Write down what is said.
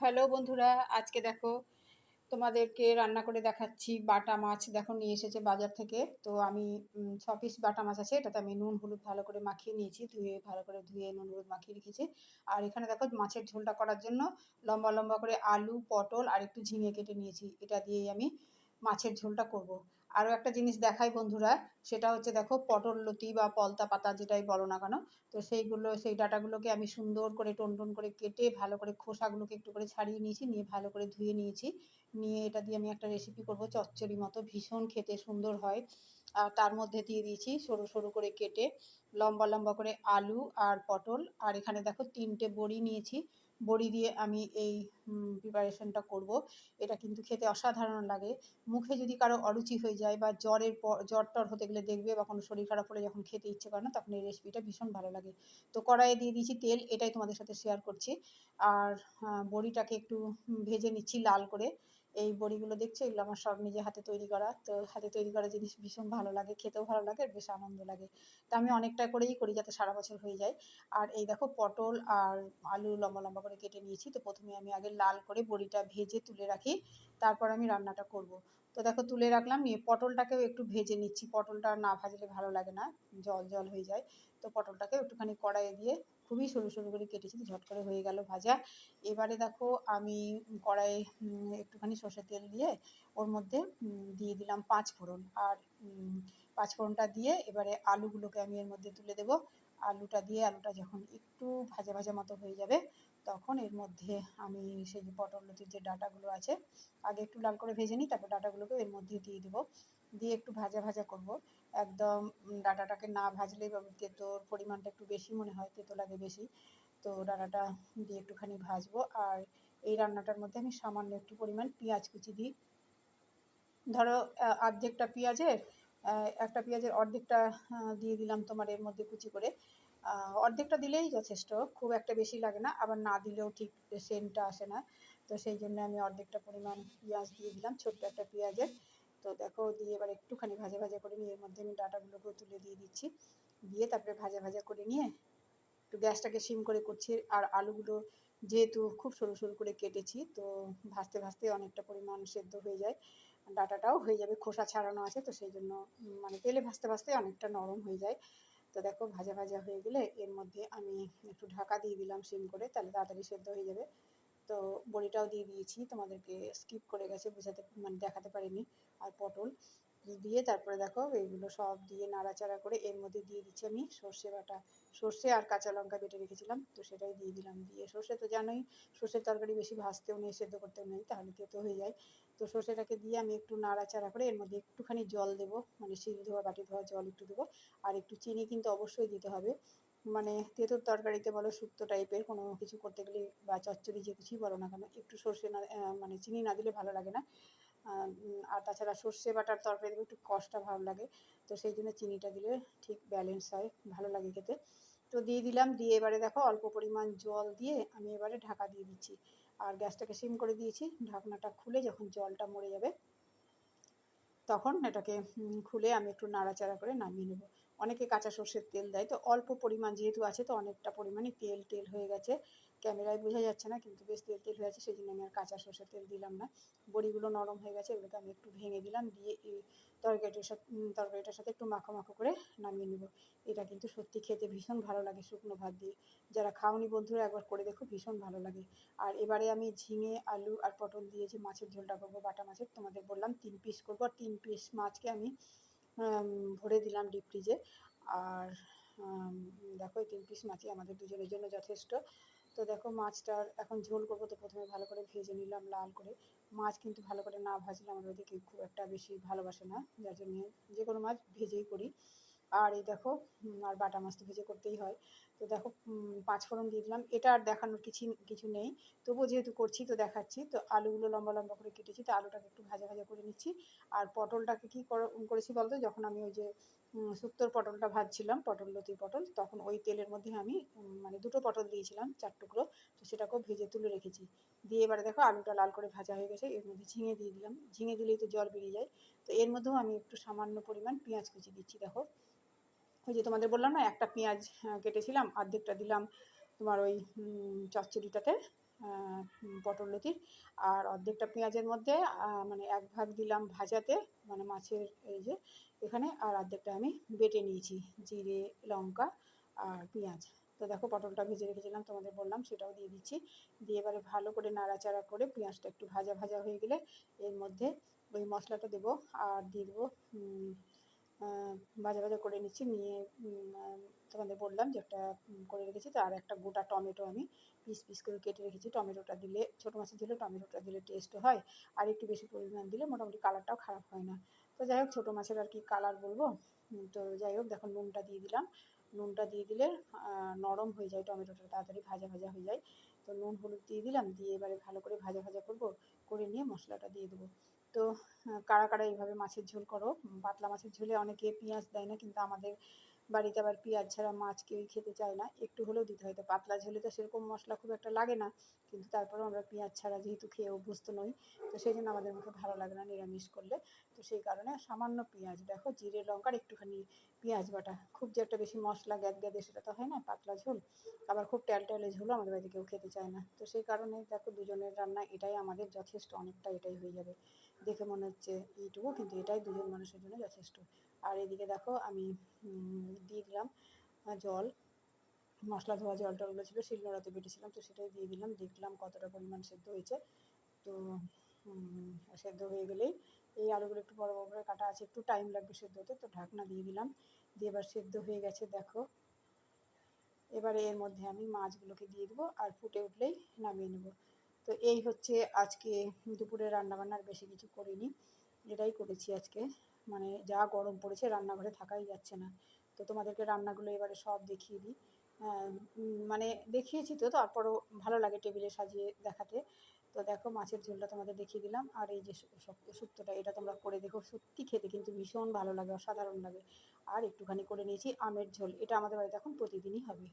Hello বন্ধুরা, আজকে দেখো তোমাদেরকে রান্না করে দেখাচ্ছি বাটা মাছ। দেখো নিয়ে এসেছে বাজার থেকে। তো আমি 6 পিস বাটা মাছ আছে, এটাতে আমি নুন হলুদ ভালো করে মাখিয়ে নিয়েছি, ভালো করে ধুয়ে নুন হলুদ মাখিয়ে রেখেছি। আর এখানে দেখো মাছের ঝোলটা করার জন্য লম্বা লম্বা করে আলু পটল আর একটু ঝিঙে কেটে নিয়েছি, এটা দিয়েই আমি মাছের ঝোলটা করব। আরও একটা জিনিস দেখাই বন্ধুরা, সেটা হচ্ছে দেখো পটল লতি বা পলতা পাতা যেটাই বলো না কেন, তো সেই ডাঁটাগুলোকে আমি সুন্দর করে টন টন করে কেটে ভালো করে খোসাগুলোকে একটু করে ছাড়িয়ে নিয়েছি, নিয়ে ভালো করে ধুয়ে নিয়েছি। নিয়ে এটা দিয়ে আমি একটা রেসিপি করব চচ্চড়ি মতো, ভীষণ খেতে সুন্দর হয়। আর তার মধ্যে দিয়ে দিয়েছি সরু সরু করে কেটে লম্বা লম্বা করে আলু আর পটল। আর এখানে দেখো 3টে বড়ি নিয়েছি, বড়ি দিয়ে আমি এই প্রিপারেশনটা করব। এটা কিন্তু খেতে অসাধারণ লাগে। মুখে যদি কারো অরুচি হয়ে যায় বা জ্বর টর হতে গেলে দেখবে, বা কোনো শরীর খারাপ হলে যখন খেতে ইচ্ছে করে না, তখন এই রেসিপিটা ভীষণ ভালো লাগে। তো কড়াইয়ে দিয়ে দিয়েছি তেল, এটাই তোমাদের সাথে শেয়ার করছি। আর বড়িটাকে একটু ভেজে নিচ্ছি লাল করে। এই বড়িগুলো দেখছো, এগুলো আমার সব নিজে হাতে তৈরি করা। তো হাতে তৈরি করা জিনিস ভীষণ ভালো লাগে, খেতেও ভালো লাগে আর বেশ আনন্দ লাগে। তা আমি অনেকটা করেই করি যাতে সারা বছর হয়ে যায়। আর এই দেখো পটল আর আলু লম্বা লম্বা করে কেটে নিয়েছি। তো প্রথমে আমি আগে লাল করে বড়িটা ভেজে তুলে রাখি, তারপর আমি রান্নাটা করব। তো দেখো তুলে রাখলাম, নিয়ে পটলটাকেও একটু ভেজে নিচ্ছি। পটলটা না ভাজলে ভালো লাগে না, জল জল হয়ে যায়। তো পটলটাকে একটুখানি কড়াইয়ে দিয়ে খুবই সরু সরু করে কেটেছি, তো ঝট করে হয়ে গেল ভাজা। এবারে দেখো আমি কড়াইয়ে একটুখানি সর্ষের তেল দিয়ে ওর মধ্যে দিয়ে দিলাম 5 ফোড়ন। আর 5 ফোড়নটা দিয়ে এবারে আলুগুলোকে আমি এর মধ্যে তুলে দেবো। আলুটা দিয়ে আলুটা যখন একটু ভাজা ভাজা মতো হয়ে যাবে, তখন এর মধ্যে আমি সেই যে পটল লতির যে ডাঁটাগুলো আছে, আগে একটু লাল করে ভেজে নিই, তারপর ডাঁটাগুলোকে এর মধ্যে দিয়ে দেবো। দিয়ে একটু ভাজা ভাজা করব। একদম ডাঁটাটাকে না ভাজলে বা তেঁতোর পরিমাণটা একটু বেশি মনে হয়, তেঁতো লাগে বেশি। তো ডাঁটাটা দিয়ে একটুখানি ভাজবো। আর এই রান্নাটার মধ্যে আমি সামান্য একটু পরিমাণ পেঁয়াজ কুচি দিই। ধরো অর্ধেকটা পেঁয়াজের একটা পেঁয়াজের অর্ধেকটা দিয়ে দিলাম তোমার এর মধ্যে কুচি করে। অর্ধেকটা দিলেই যথেষ্ট, খুব একটা বেশি লাগে না, আবার না দিলেও ঠিক সেন্টটা আসে না। তো সেই জন্য আমি অর্ধেকটা পরিমাণ পেঁয়াজ দিয়ে দিলাম, ছোট্ট একটা পেঁয়াজের। তো দেখো দিয়ে এবার একটুখানি ভাজা ভাজা করে নিয়ে এর মধ্যে আমি ডাঁটাগুলোকেও তুলে দিয়ে দিচ্ছি। দিয়ে তারপরে ভাজা ভাজা করে নিয়ে একটু গ্যাসটাকে সিম করে করছি। আর আলুগুলো যেহেতু খুব সরু সরু করে কেটেছি, তো ভাজতে ভাজতে অনেকটা পরিমাণ সেদ্ধ হয়ে যায়, ডাঁটাটাও হয়ে যাবে, খোসা ছাড়ানো আছে, তো সেই জন্য মানে তেলে ভাজতে ভাজতে অনেকটা নরম হয়ে যায়। তো দেখো ভাজা ভাজা হয়ে গেলে এর মধ্যে আমি একটু ঢাকা দিয়ে দিলাম সিম করে, তাহলে তাড়াতাড়ি সেদ্ধ হয়ে যাবে। তো বড়িটাও দিয়ে দিয়েছি, তোমাদেরকে স্কিপ করে গেছে বোঝাতে, মানে দেখাতে পারিনি। আর পটল দিয়ে তারপরে দেখো এইগুলো সব দিয়ে নাড়াচাড়া করে এর মধ্যে দিয়ে দিচ্ছি আমি সর্ষে বাটা। সর্ষে আর কাঁচা লঙ্কা বেটে রেখেছিলাম, তো সেটাই দিয়ে দিলাম। দিয়ে সর্ষে তো জানোই, সর্ষের তরকারি বেশি ভাজতেও নেই, সেদ্ধ করতেও নেই, তাহলে তেতো হয়ে যায়। তো সর্ষেটাকে দিয়ে আমি একটু নাড়াচাড়া করে এর মধ্যে একটুখানি জল দেবো, মানে শিল ধোয়া বাটি ধোয়া জল একটু দেবো। আর একটু চিনি কিন্তু অবশ্যই দিতে হবে। মানে তেঁতুর তরকারিতে বলো, শুক্তো টাইপের কোনো কিছু করতে গেলে বা চচ্চড়ি যে কিছুই বলো না কেন, একটু সর্ষে না মানে চিনি না দিলে ভালো লাগে না। আর তাছাড়া সর্ষে বাটার তরকারি একটু কষটা ভালো লাগে, তো সেই জন্য চিনিটা দিলে ঠিক ব্যালেন্স হয়, ভালো লাগে খেতে। তো দিয়ে দিলাম, দিয়ে এবারে দেখো অল্প পরিমাণ জল দিয়ে আমি এবারে ঢাকা দিয়ে দিচ্ছি। আর গ্যাসটাকে সিম করে দিয়েছি। ঢাকনাটা খুলে যখন জলটা মরে যাবে, তখন এটাকে খুলে আমি একটু নাড়াচাড়া করে নামিয়ে নেব। অনেকে কাঁচা সর্ষের তেল দেয়, তো অল্প পরিমাণ যেহেতু আছে, তো অনেকটা পরিমাণই তেল তেল হয়ে গেছে। ক্যামেরায় বোঝা যাচ্ছে না, কিন্তু বেশ তেল তেল হয়ে আছে, সেই জন্য আমি আর কাঁচা সর্ষের তেল দিলাম না। বড়িগুলো নরম হয়ে গেছে, এগুলোকে আমি একটু ভেঙে দিলাম, দিয়ে এই তরকারিটার সাথে একটু মাখো মাখো করে নামিয়ে নেব। এটা কিন্তু সত্যি খেতে ভীষণ ভালো লাগে শুকনো ভাত দিয়ে। যারা খাওনি বন্ধুরা একবার করে দেখো, ভীষণ ভালো লাগে। আর এবারে আমি ঝিঙে আলু আর পটল দিয়ে যে মাছের ঝোলটা করবো, বাটা মাছের, তোমাদের বললাম 3 পিস করবো। আর 3 পিস মাছকে আমি ভরে দিলাম ডিপ ফ্রিজে। আর দেখো এই 3 পিস মাছই আমাদের দুজনের জন্য যথেষ্ট। তো দেখো মাছটার এখন ঝোল করবো, তো প্রথমে ভালো করে ভেজে নিলাম লাল করে। মাছ কিন্তু ভালো করে না ভাজলে আমার ওদিকে খুব একটা বেশি ভালোবাসে না, যার জন্য যে কোনো মাছ ভেজেই করি। আর এই দেখো আর বাটা মাছ তো ভেজে করতেই হয়। তো দেখো 5 ফোড়ন দিয়ে দিলাম, এটা আর দেখানোর কিছু নেই, তবুও যেহেতু করছি তো দেখাচ্ছি। তো আলুগুলো লম্বা লম্বা করে কেটেছি, তো আলুটাকে একটু ভাজা ভাজা করে নিচ্ছি। আর পটলটাকে কী করেছি বলতো, যখন আমি ওই যে শুক্তোর পটলটা ভাজছিলাম, পটল লতির পটল, তখন ওই তেলের মধ্যে আমি মানে 2টো পটল দিয়েছিলাম 4 টুকরো, তো সেটাকেও ভেজে তুলে রেখেছি। দিয়ে এবারে দেখো আলুটা লাল করে ভাজা হয়ে গেছে, এর মধ্যে ঝিঙে দিয়ে দিলাম। ঝিঙে দিলেই তো জল বেরিয়ে যায়। তো এর মধ্যেও আমি একটু সামান্য পরিমাণ পেঁয়াজ কুচি দিচ্ছি। দেখো ওই যে তোমাদের বললাম না, একটা পেঁয়াজ কেটেছিলাম, অর্ধেকটা দিলাম তোমার ওই চচ্চড়িটাতে, পটল লতির। আর অর্ধেকটা পেঁয়াজের মধ্যে মানে 1 ভাগ দিলাম ভাজাতে, মানে মাছের এই যে এখানে, আর অর্ধেকটা আমি বেটে নিয়েছি জিরে, লঙ্কা আর পেঁয়াজ। তো দেখো পটলটা ভেজে রেখেছিলাম তোমাদের বললাম, সেটাও দিয়ে দিচ্ছি। দিয়ে এবারে ভালো করে নাড়াচাড়া করে পেঁয়াজটা একটু ভাজা ভাজা হয়ে গেলে এর মধ্যে ওই মশলাটা দেবো। আর দিয়ে দেবো ভাজা ভাজা করে নিচ্ছি, নিয়ে তোমাদের বললাম যে একটা করে রেখেছি। তো আর একটা গোটা টমেটো আমি পিস পিস করে কেটে রেখেছি। টমেটোটা দিলে, ছোটো মাছের ঝোলে টমেটোটা দিলে টেস্ট হয়, আর একটু বেশি পরিমাণ দিলে মোটামুটি কালারটাও খারাপ হয় না। তো যাই হোক, ছোটো মাছের আর কি কালার বলবো। তো যাই হোক, দেখো নুনটা দিয়ে দিলাম। নুনটা দিয়ে দিলে নরম হয়ে যায় টমেটোটা, তাড়াতাড়ি ভাজা ভাজা হয়ে যায়। তো নুন হলুদ দিয়ে দিলাম, দিয়ে এবারে ভালো করে ভাজা ভাজা করবো, করে নিয়ে মশলাটা দিয়ে দেবো। তো কারা কারা এইভাবে মাছের ঝোল করো? পাতলা মাছের ঝোলে অনেকে পেঁয়াজ দেয় না, কিন্তু আমাদের বাড়িতে আবার পেঁয়াজ ছাড়া মাছ কেউই খেতে চায় না, একটু হলেও দিতে হয়। তো পাতলা ঝোলে তো সেরকম মশলা খুব একটা লাগে না, কিন্তু তারপরেও আমরা পেঁয়াজ ছাড়া যেহেতু খেয়ে অভ্যস্ত নই, তো সেই জন্য আমাদের মুখে ভালো লাগে না নিরামিষ করলে। তো সেই কারণে সামান্য পেঁয়াজ, দেখো জিরে লঙ্কার একটুখানি পেঁয়াজ বাটা, খুব যে একটা বেশি মশলা গ্যাদে সেটা তো হয় না পাতলা ঝোল। আবার খুব ট্যালট্যালে ঝোলও আমাদের বাড়িতে কেউ খেতে চায় না। তো সেই কারণে দেখো দুজনের রান্না এটাই আমাদের যথেষ্ট, অনেকটা এটাই হয়ে যাবে। দেখে মনে হচ্ছে এইটুকু, কিন্তু এটাই দুজন মানুষের জন্য যথেষ্ট। আর এদিকে দেখো আমি দিয়ে দিলাম জল, মশলা ধোয়া জল টলগুলো ছিল শিলনোড়াতে বেটেছিলাম, তো সেটাই দিয়ে দিলাম। দেখলাম কতটা পরিমাণ সেদ্ধ হয়েছে। তো সেদ্ধ হয়ে গেলেই, এই আলুগুলো একটু বড় বড় করে কাটা আছে, একটু টাইম লাগবে সেদ্ধ হতে, তো ঢাকনা দিয়ে দিলাম। দিয়ে এবার সেদ্ধ হয়ে গেছে দেখো। এবারে এর মধ্যে আমি মাছগুলোকে দিয়ে দেবো, আর ফুটে উঠলেই নামিয়ে নেব। তো এই হচ্ছে আজকে দুপুরে রান্নাবান্নার, বেশি কিছু করিনি, এটাই করেছি আজকে। মানে যা গরম পড়েছে রান্নাঘরে থাকাই যাচ্ছে না। তো তোমাদেরকে রান্নাগুলো এবারে সব দেখিয়ে দিই। মানে দেখিয়েছি তো, তারপরও ভালো লাগে টেবিলে সাজিয়ে দেখাতে। তো দেখো মাছের ঝোলটা তোমাদের দেখিয়ে দিলাম, আর এই যে শক্ত শুক্তোটা, এটা তোমরা করে দেখো, সত্যি খেতে কিন্তু ভীষণ ভালো লাগে, অসাধারণ লাগে। আর একটুখানি করে নিয়েছি আমের ঝোল, এটা আমাদের বাড়িতে এখন প্রতিদিনই হবে।